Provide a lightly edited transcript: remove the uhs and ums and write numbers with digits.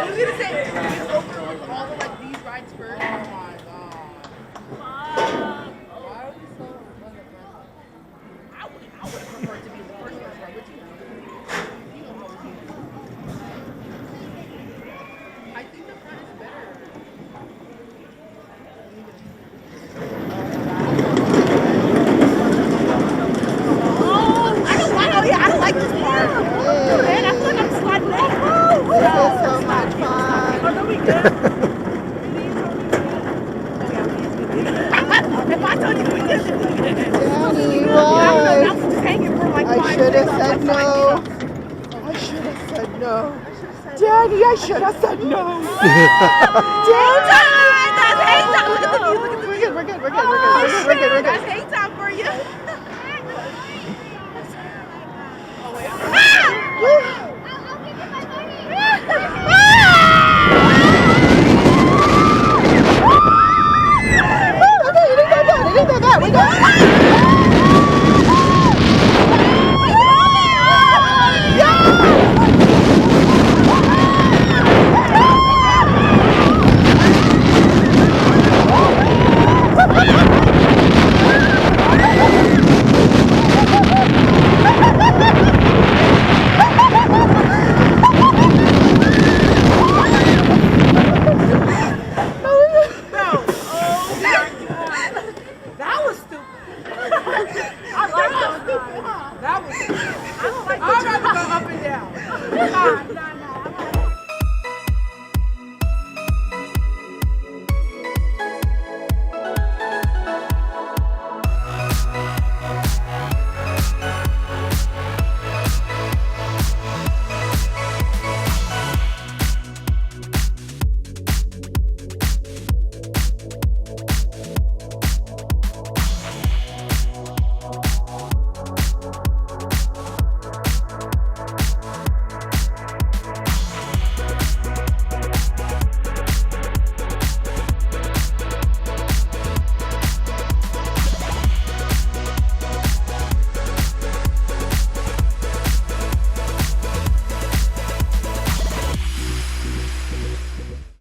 was gonna say, it's over with all the like these rides first. Oh my god. Why are we so I would have preferred to be the first one right with you. You don't know what you do. I think the front is better. I don't like this part. Man, I feel like I'm sliding off. This is so much fun. Oh, no, we good. If I told you we good, then we good. Daddy, I what? was just hanging for like 5 I should have seconds. said no. I should have said no. Daddy, I should have said no. Daddy! That's HangTime. Look at the view. Look at the view. We're good. We're good. That's HangTime for you. Oh, wait.